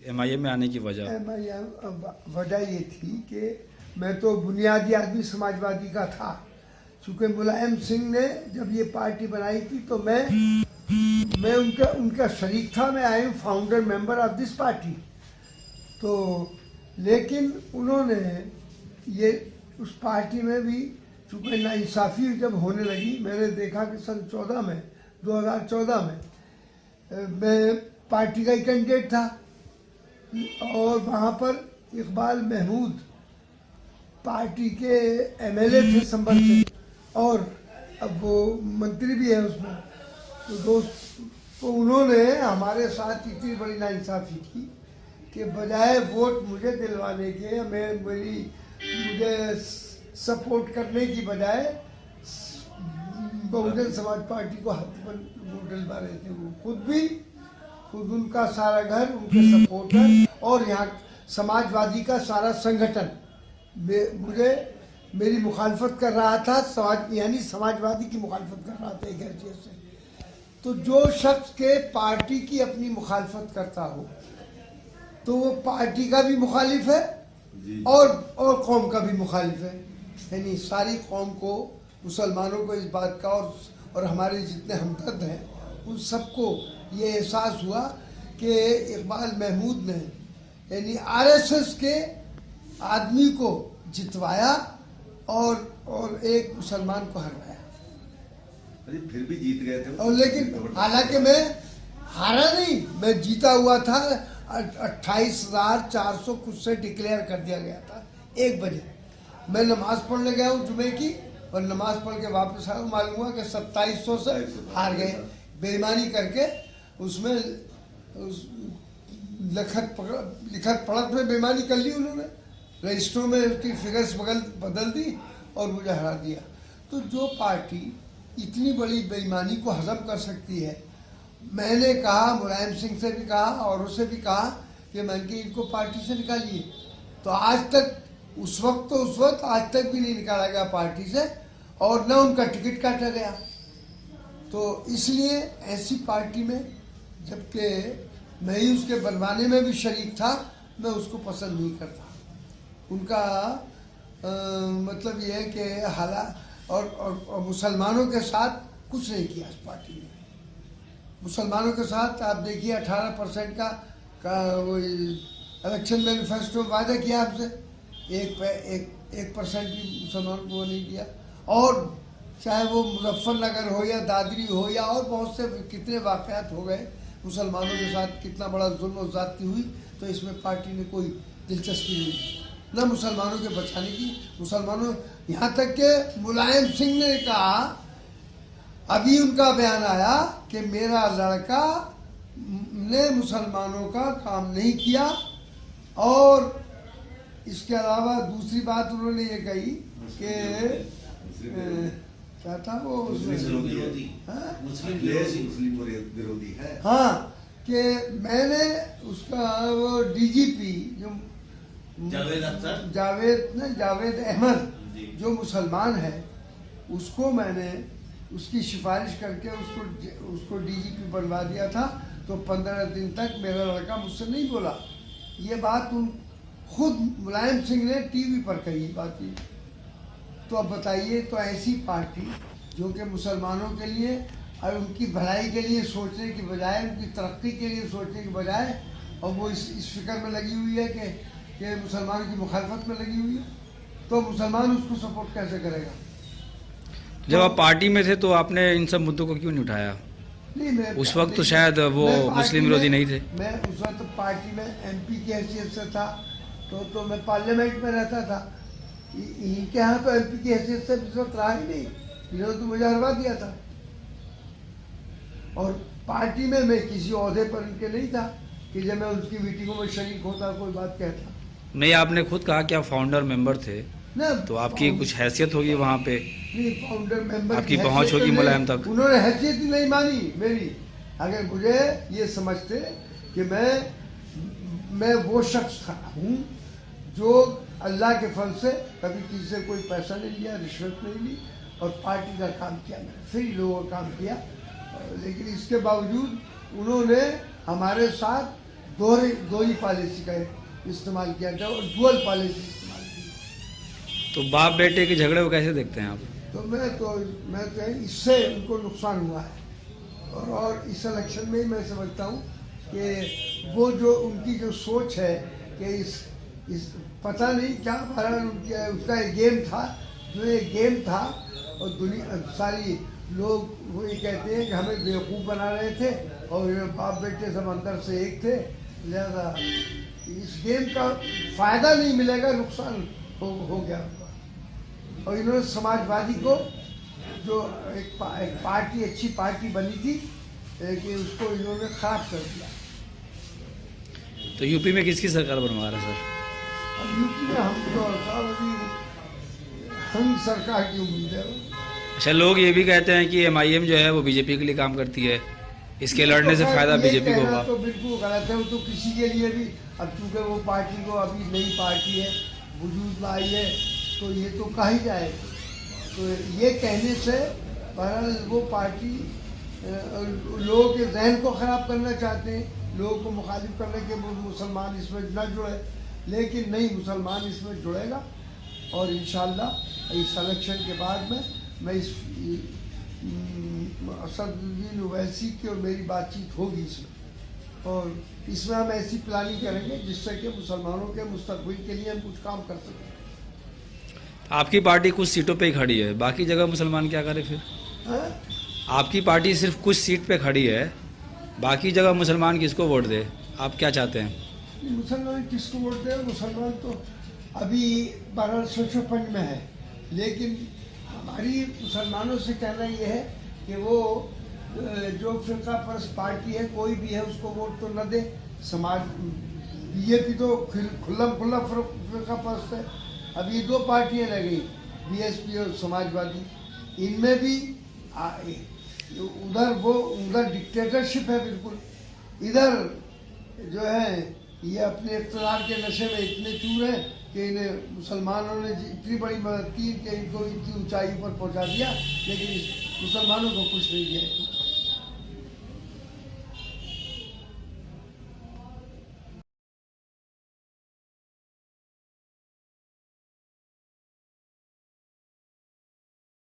MIM में आने की वजह? एमआईएम वजह ये थी कि मैं तो बुनियादी आदमी समाजवादी का था। चूँकि मुलायम सिंह ने जब ये पार्टी बनाई थी तो मैं उनका शरीक था। मैं I am founder member of this party. तो लेकिन उन्होंने ये उस पार्टी में भी चूँकि नाइंसाफ़ी जब होने लगी, मैंने देखा कि सन 2014 में मैं पार्टी का ही कैंडिडेट था और वहाँ पर इकबाल महमूद पार्टी के एमएलए थे संभल से और अब वो मंत्री भी है उसमें। तो उन्होंने हमारे साथ इतनी बड़ी नाइंसाफ़ी की कि बजाय वोट मुझे दिलवाने के मुझे सपोर्ट करने की बजाय बहुजन समाज पार्टी को हाथ पर वोट दिलवा रहे थे। वो खुद उनका सारा घर, उनके सपोर्टर और यहाँ समाजवादी का सारा संगठन मेरी मुखालफत कर रहा था। समाजवादी की मुखालफत कर रहा था एक हैसियत से। तो जो शख्स के पार्टी की अपनी मुखालफत करता हो तो वो पार्टी का भी मुखालिफ है और कौम का भी मुखालिफ है। यानी सारी कौम को, मुसलमानों को इस बात का और हमारे जितने हमदर्द हैं उन सबको ये एहसास हुआ कि इकबाल महमूद ने यानी आरएसएस के आदमी को जितवाया और एक मुसलमान को हरवाया। अरे फिर भी जीत गए थे। और लेकिन हालांकि मैं हारा नहीं, मैं जीता हुआ था। 28,400 कुछ से डिक्लेयर कर दिया गया था 1 बजे। मैं नमाज पढ़ने गया हूँ जुमे की और नमाज पढ़ के वापस आया हूँ, मालूम हुआ कि 2700 से हार गए। बेईमानी करके उसमें लिखत पढ़त में बेईमानी कर ली उन्होंने, रजिस्टरों में उसकी फिगर्स बदल दी और मुझे हरा दिया। तो जो पार्टी इतनी बड़ी बेईमानी को हजम कर सकती है, मैंने कहा, मुलायम सिंह से भी कहा और उससे भी कहा कि मैंने कि इनको पार्टी से निकालिए। तो आज तक उस वक्त आज तक भी नहीं निकाला गया पार्टी से और न उनका टिकट काटा गया। तो इसलिए ऐसी पार्टी में, जबकि मैं ही उसके बनवाने में भी शरीक था, मैं उसको पसंद नहीं करता। उनका मतलब ये है कि हालात और मुसलमानों के साथ कुछ नहीं किया इस पार्टी ने। मुसलमानों के साथ आप देखिए 18% का वो इलेक्शन मैनिफेस्टो वादा किया आपसे, 1% भी मुसलमानों को नहीं दिया। और चाहे वो मुजफ्फरनगर हो या दादरी हो या और बहुत से कितने वाक़यात हो गए मुसलमानों के साथ, कितना बड़ा जुल्म और ज़्यादती हुई, तो इसमें पार्टी ने कोई दिलचस्पी नहीं, न मुसलमानों के बचाने की। मुसलमानों, यहाँ तक के मुलायम सिंह ने कहा, अभी उनका बयान आया कि मेरा लड़का ने मुसलमानों का काम नहीं किया। और इसके अलावा दूसरी बात उन्होंने ये कही कि क्या था वो मुस्लिम विरोधी है। हाँ, कि मैंने उसका वो डीजीपी जो जावेद अहमद जो मुसलमान है, उसको मैंने उसकी सिफारिश करके उसको डीजीपी बनवा दिया था। तो 15 दिन तक मेरा लड़का मुझसे नहीं बोला। ये बात खुद मुलायम सिंह ने टीवी पर कही बात ही। तो अब बताइए, तो ऐसी पार्टी जो कि मुसलमानों के लिए और उनकी भलाई के लिए सोचने की बजाय, उनकी तरक्की के लिए सोचने की बजाय, और वो इस फिक्र में लगी हुई है कि मुसलमानों की मुखालफत में लगी हुई है, तो मुसलमान उसको सपोर्ट कैसे करेगा? जब आप पार्टी में थे तो आपने इन सब मुद्दों को क्यों नहीं उठाया? नहीं, मैं उस वक्त तो शायद वो मुस्लिम विरोधी नहीं थे। मैं उस वक्त पार्टी में एमपी की हैसियत से था, तो मैं पार्लियामेंट में रहता था। इनके यहाँ तो एमपी की हैसियत से इस वक्त रहा ही नहीं, इन्होंने तो मुझे हरवा दिया था। और पार्टी में मैं किसी ओहदे पर इनके नहीं था कि जब मैं उनकी मीटिंगों में शरीक होता कोई बात कहता। नहीं, आपने खुद कहा कि आप फाउंडर मेंबर थे, तो आपकी कुछ हैसियत होगी वहाँ पे, नहीं, फाउंडर मेंबर आपकी पहुँच होगी मुलायम तक। उन्होंने हैसियत ही नहीं मानी मेरी। अगर मुझे ये समझते कि मैं वो शख्स हूँ जो अल्लाह के फल से कभी किसी से कोई पैसा नहीं लिया, रिश्वत नहीं ली और पार्टी का काम किया, मैंने फ्री लोगों का काम किया। लेकिन इसके बावजूद उन्होंने हमारे साथ दोहरी पॉलिसी का इस्तेमाल किया गया और डुअल पॉलिसी इस्तेमाल की। तो बाप बेटे के झगड़े को कैसे देखते हैं आप? तो मैं तो इससे उनको नुकसान हुआ है और इस इलेक्शन में ही मैं समझता हूँ कि वो जो उनकी जो सोच है कि इस पता नहीं क्या बहरहाल उसका एक गेम था, जो एक गेम था और दुनिया सारी लोग वो ये कहते हैं कि हमें बेवकूफ़ बना रहे थे और ये बाप बेटे सब अंदर से एक थे, लिहाजा इस गेम का फायदा नहीं मिलेगा, नुकसान हो गया। और इन्होंने समाजवादी को जो एक पार्टी अच्छी पार्टी बनी थी कि उसको इन्होंने खराब कर दिया। तो यूपी में किसकी सरकार बनवा रहे हैं सर? अब यूपी में हम तो साहब अभी हम सरकार की उम्मीद है। अच्छा, लोग ये भी कहते हैं कि MIM जो है वो बीजेपी के लिए काम करती है, इसके लड़ने से फायदा बीजेपी को होगा। तो बिल्कुल गलत है, वो तो किसी के लिए भी, अब चूंकि वो पार्टी को अभी नई पार्टी है वजूद में आई है तो ये तो कहा ही जाए। तो ये कहने से बहरहाल वो पार्टी लोगों के जहन को ख़राब करना चाहते हैं, लोगों को मुखालिफ करने के मुसलमान इसमें न जुड़े, लेकिन नहीं, मुसलमान इसमें जुड़ेगा और इंशाअल्लाह इस इलेक्शन के बाद में मैं इस असदुद्दीन ओवैसी की और मेरी बातचीत होगी इसमें, और इसमें हम ऐसी प्लानिंग करेंगे जिससे कि मुसलमानों के मुस्तकबिल के लिए हम कुछ काम कर सकें। आपकी पार्टी कुछ सीटों पे ही खड़ी है, बाकी जगह मुसलमान क्या करे फिर? आपकी पार्टी सिर्फ कुछ सीट पे खड़ी है, बाकी जगह मुसलमान किसको वोट दे? आप क्या चाहते हैं? मुसलमान किसको वोट दे? मुसलमान तो अभी 1255 में है, लेकिन हमारी मुसलमानों से कहना ये है कि वो जो फिरका परस्त पार्टी है कोई भी है उसको वोट तो न दे। समाज बीजेपी तो खुल्ला फिरका परस्त है। अब ये 2 पार्टियां लग गई, BSP और समाजवादी, इनमें भी उधर डिक्टेटरशिप है बिल्कुल, इधर जो है ये अपने इक़्तिदार के नशे में इतने चूर हैं कि इन्हें मुसलमानों ने इतनी बड़ी मदद की कि इनको इतनी ऊंचाई पर पहुंचा दिया, लेकिन मुसलमानों को कुछ नहीं दिया।